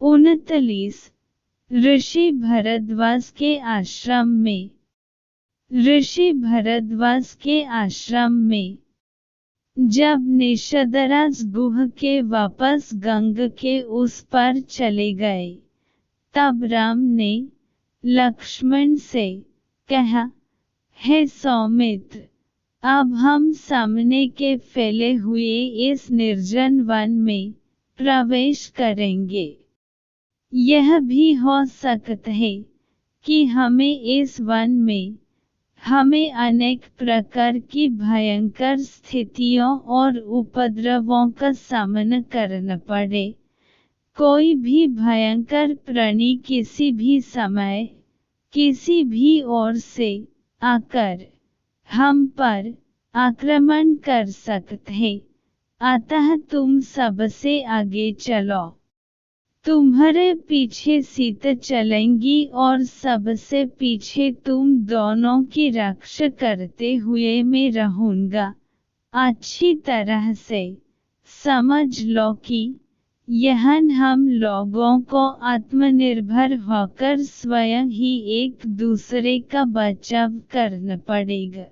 39 ऋषि भरद्वाज के आश्रम में। ऋषि भरद्वाज के आश्रम में जब निषदराज गुह के वापस गंग के उस पार चले गए, तब राम ने लक्ष्मण से कहा, हे सौमित्र, अब हम सामने के फैले हुए इस निर्जन वन में प्रवेश करेंगे। यह भी हो सकता है कि हमें इस वन में हमें अनेक प्रकार की भयंकर स्थितियों और उपद्रवों का सामना करना पड़े। कोई भी भयंकर प्राणी किसी भी समय किसी भी ओर से आकर हम पर आक्रमण कर सकते हैं। अतः तुम सबसे आगे चलो। तुम्हारे पीछे सीता चलेंगी और सबसे पीछे तुम दोनों की रक्षा करते हुए मैं रहूंगा। अच्छी तरह से समझ लो कि यहाँ हम लोगों को आत्मनिर्भर होकर स्वयं ही एक दूसरे का बचाव करना पड़ेगा।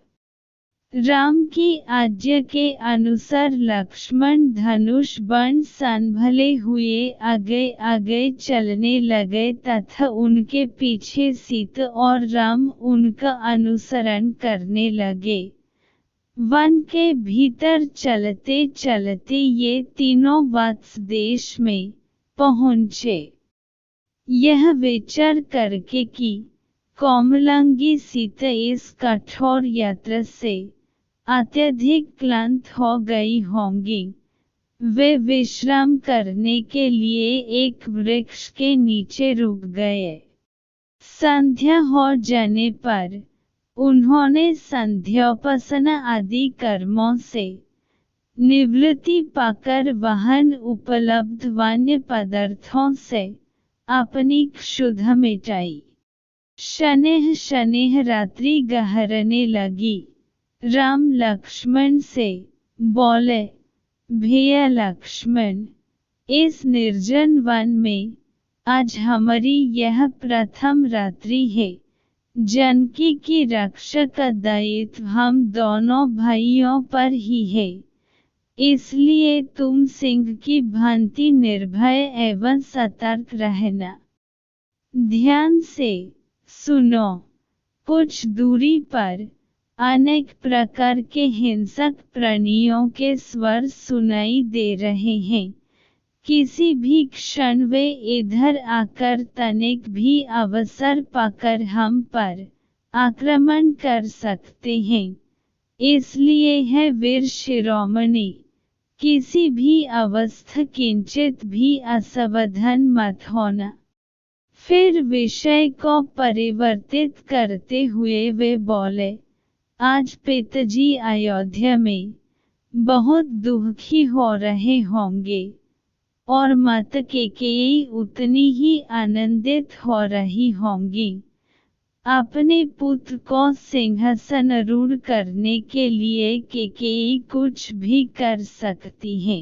राम की आज्ञा के अनुसार लक्ष्मण धनुष बाण संभाले हुए आगे आगे चलने लगे तथा उनके पीछे सीता और राम उनका अनुसरण करने लगे। वन के भीतर चलते चलते ये तीनों वत्स देश में पहुँचे। यह विचार करके कि कोमलांगी सीता इस कठोर यात्रा से अत्यधिक क्लांत हो गई होंगी, वे विश्राम करने के लिए एक वृक्ष के नीचे रुक गए। संध्या हो जाने पर उन्होंने संध्योपासना आदि कर्मों से निवृत्ति पाकर वाहन उपलब्ध वन्य पदार्थों से अपनी क्षुधा मिटाई। शनैः शनैः रात्रि गहरने लगी। राम लक्ष्मण से बोले, भैया लक्ष्मण, इस निर्जन वन में आज हमारी यह प्रथम रात्रि है। जानकी की रक्षा का दायित्व हम दोनों भाइयों पर ही है, इसलिए तुम सिंह की भांति निर्भय एवं सतर्क रहना। ध्यान से सुनो। कुछ दूरी पर अनेक प्रकार के हिंसक प्राणियों के स्वर सुनाई दे रहे हैं। किसी भी क्षण वे इधर आकर तनिक भी अवसर पाकर हम पर आक्रमण कर सकते हैं। इसलिए है वीर शिरोमणि, किसी भी अवस्था किंचित भी असावधान मत होना। फिर विषय को परिवर्तित करते हुए वे बोले, आज पिताजी अयोध्या में बहुत दुखी हो रहे होंगे और माता कैकेयी उतनी ही आनंदित हो रही होंगी। अपने पुत्र को सिंहासनारूढ़ करने के लिए कैकेयी कुछ भी कर सकती है।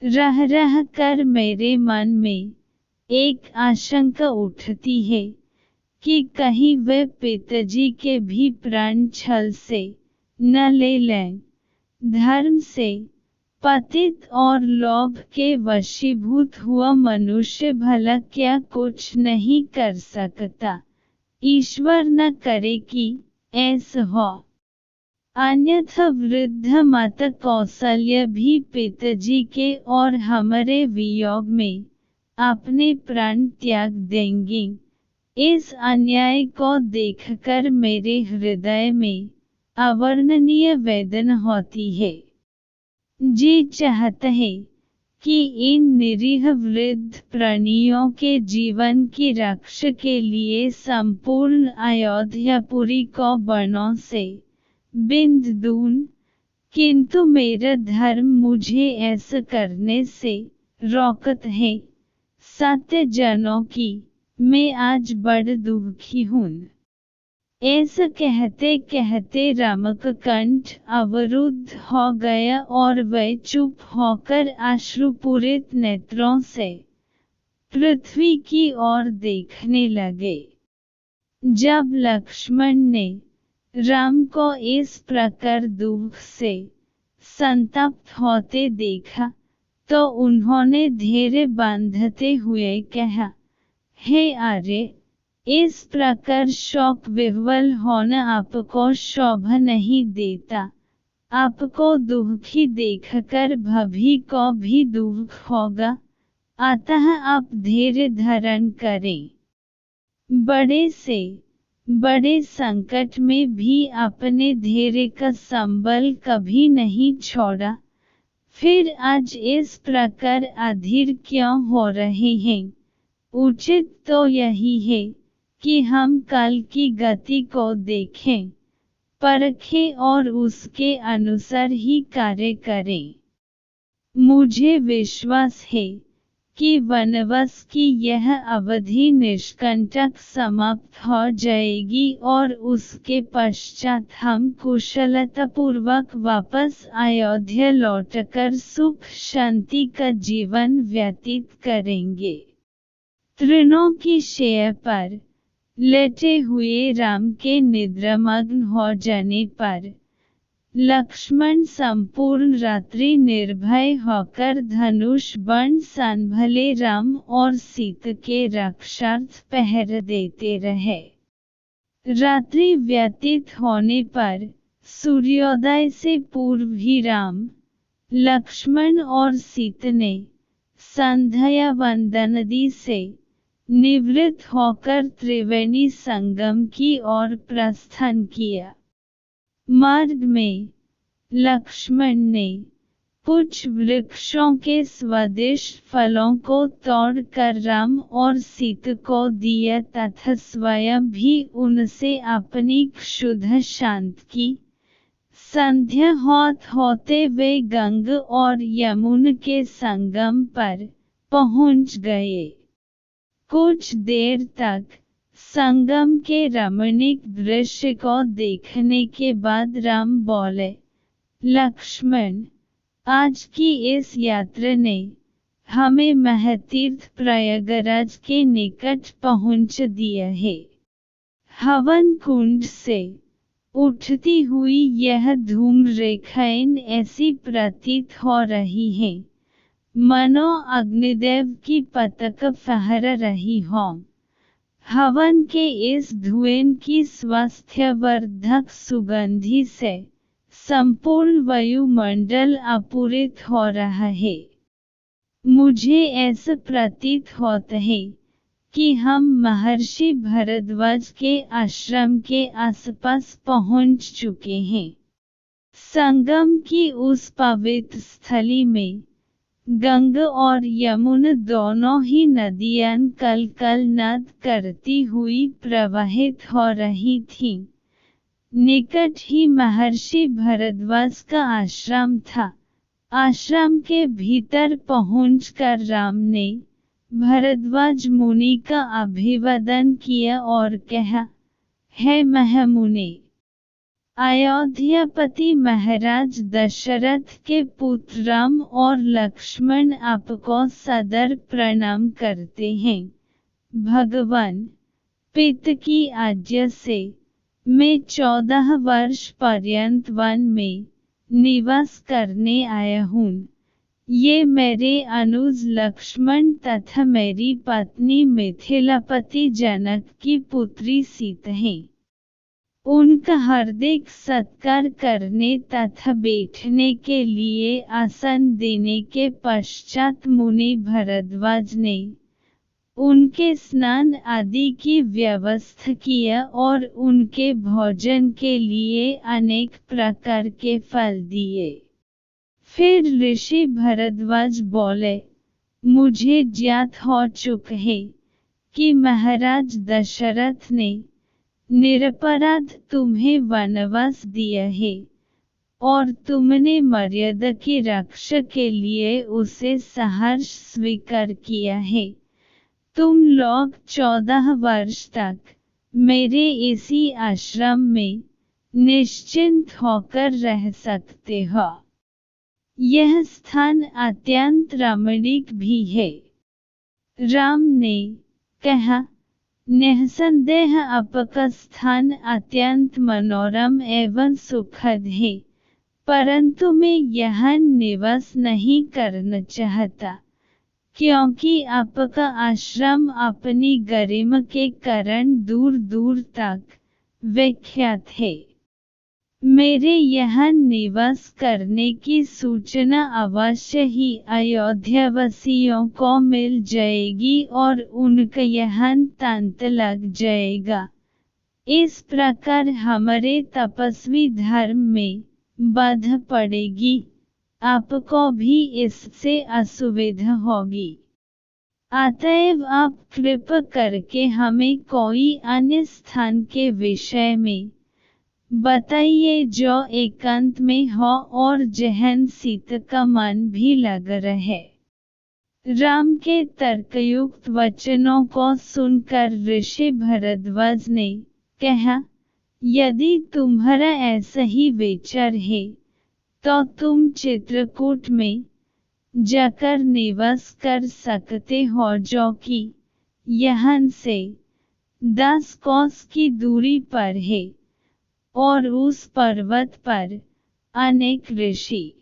रह रह कर मेरे मन में एक आशंका उठती है कि कहीं वे पिताजी के भी प्राण छल से न ले लें। धर्म से पतित और लोभ के वशीभूत हुआ मनुष्य भला क्या कुछ नहीं कर सकता। ईश्वर न करे कि ऐसा हो। अन्यथा वृद्ध माता कौसल्या भी पिताजी के और हमारे वियोग में अपने प्राण त्याग देंगी। इस अन्याय को देखकर मेरे हृदय में अवर्णनीय वेदना होती है। जी चाहता है कि इन निरीह वृद्ध प्राणियों के जीवन की रक्षा के लिए संपूर्ण अयोध्यापुरी को बाणों से बिंद दूं, किंतु मेरा धर्म मुझे ऐसा करने से रोकता है। सत्य जनों की मैं आज बड़ दुखी हूँ। ऐसा कहते कहते राम का कंठ अवरुद्ध हो गया और वह चुप होकर अश्रुपूरित नेत्रों से पृथ्वी की ओर देखने लगे। जब लक्ष्मण ने राम को इस प्रकार दुख से संतप्त होते देखा तो उन्होंने धैर्य बांधते हुए कहा, हे आर्य, इस प्रकार शोक विह्वल होना आपको शोभा नहीं देता। आपको दुखी देखकर भभी को भी दुख होगा, अतः आप धैर्य धारण करें। बड़े से बड़े संकट में भी अपने धैर्य का संबल कभी नहीं छोड़ा, फिर आज इस प्रकार अधीर क्यों हो रहे हैं? उचित तो यही है कि हम काल की गति को देखें, परखें और उसके अनुसार ही कार्य करें। मुझे विश्वास है कि वनवास की यह अवधि निष्कंटक समाप्त हो जाएगी और उसके पश्चात हम कुशलतापूर्वक वापस अयोध्या लौटकर सुख शांति का जीवन व्यतीत करेंगे। तृणों की शैया पर लेटे हुए राम के निद्रामग्न हो जाने पर लक्ष्मण संपूर्ण रात्रि निर्भय होकर धनुष बाण संभाले राम और सीता के रक्षार्थ पहरा देते रहे। रात्रि व्यतीत होने पर सूर्योदय से पूर्व ही राम, लक्ष्मण और सीता ने संध्या वंदनादि से निवृत्त होकर त्रिवेणी संगम की ओर प्रस्थान किया। मार्ग में लक्ष्मण ने कुछ वृक्षों के स्वादिष्ट फलों को तोड़कर राम और सीता को दिया तथा स्वयं भी उनसे अपनी क्षुधा शांत की। संध्या होते वे गंगा और यमुना के संगम पर पहुंच गए। कुछ देर तक संगम के रमणीक दृश्य को देखने के बाद राम बोले, लक्ष्मण, आज की इस यात्रा ने हमें महतीर्थ प्रयागराज के निकट पहुंच दिया है। हवन कुंड से उठती हुई यह धूम रेखाएं ऐसी प्रतीत हो रही हैं, मानो अग्निदेव की पताका फहरा रही हो। हवन के इस धुएं की स्वास्थ्यवर्धक सुगंधि से संपूर्ण वायुमंडल आपूरित हो रहा है। मुझे ऐसा प्रतीत होता है कि हम महर्षि भरद्वाज के आश्रम के आसपास पहुंच चुके हैं। संगम की उस पवित्र स्थली में गंगा और यमुना दोनों ही नदियां कल नाद करती हुई प्रवाहित हो रही थीं। निकट ही महर्षि भरद्वाज का आश्रम था। आश्रम के भीतर पहुंचकर राम ने भरद्वाज मुनि का अभिवादन किया और कहा, हे महामुनि, अयोध्यापति महाराज दशरथ के पुत्र राम और लक्ष्मण आपको सादर प्रणाम करते हैं। भगवान पिता की आज्ञा से मैं 14 वर्ष पर्यंत वन में निवास करने आया हूँ। ये मेरे अनुज लक्ष्मण तथा मेरी पत्नी मिथिलापति जनक की पुत्री सीता हैं। उनका हार्दिक सत्कार करने तथा बैठने के लिए आसन देने के पश्चात मुनि भरद्वाज ने उनके स्नान आदि की व्यवस्था किया और उनके भोजन के लिए अनेक प्रकार के फल दिए। फिर ऋषि भरद्वाज बोले, मुझे ज्ञात हो चुका है कि महाराज दशरथ ने निरपराध तुम्हें वनवास दिया है और तुमने मर्यादा की रक्षा के लिए उसे सहर्ष स्वीकार किया है। तुम लोग 14 वर्ष तक मेरे इसी आश्रम में निश्चिंत होकर रह सकते हो। यह स्थान अत्यंत रमणीक भी है। राम ने कहा, निःसंदेह आपका स्थान अत्यंत मनोरम एवं सुखद है, परंतु मैं यहाँ निवास नहीं करना चाहता, क्योंकि आपका आश्रम अपनी गरिमा के कारण दूर दूर तक विख्यात है। मेरे यहाँ निवास करने की सूचना अवश्य ही अयोध्यावासियों को मिल जाएगी और उनका यहाँ तांत लग जाएगा। इस प्रकार हमारे तपस्वी धर्म में बाधा पड़ेगी, आपको भी इससे असुविधा होगी। अतएव आप कृपा करके हमें कोई अन्य स्थान के विषय में बताइए जो एकांत में हो और जहन सीता का मन भी लग रहे। राम के तर्कयुक्त वचनों को सुनकर ऋषि भरद्वाज ने कहा, यदि तुम्हारा ऐसा ही विचार है तो तुम चित्रकूट में जाकर निवास कर सकते हो, जो कि यहाँ से 10 कोस की दूरी पर है, और उस पर्वत पर अनेक ऋषि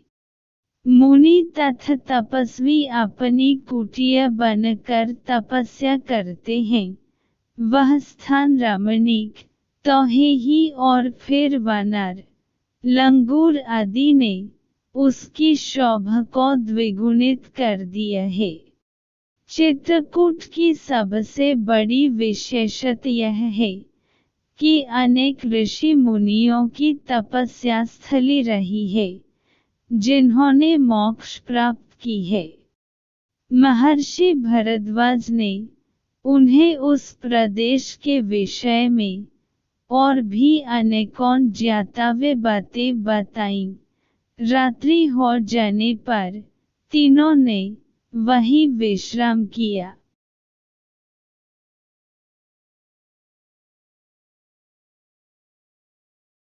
मुनि तथा तपस्वी अपनी कुटिया बनकर तपस्या करते हैं। वह स्थान रमणीक तो है ही, और फिर वानर, लंगूर आदि ने उसकी शोभा को द्विगुणित कर दिया है। चित्रकूट की सबसे बड़ी विशेषता यह है कि अनेक ऋषि मुनियों की तपस्या स्थली रही है, जिन्होंने मोक्ष प्राप्त की है। महर्षि भरद्वाज ने उन्हें उस प्रदेश के विषय में और भी अनेकों ज्ञातव्य बातें बताईं। रात्रि हो जाने पर तीनों ने वहीं विश्राम किया।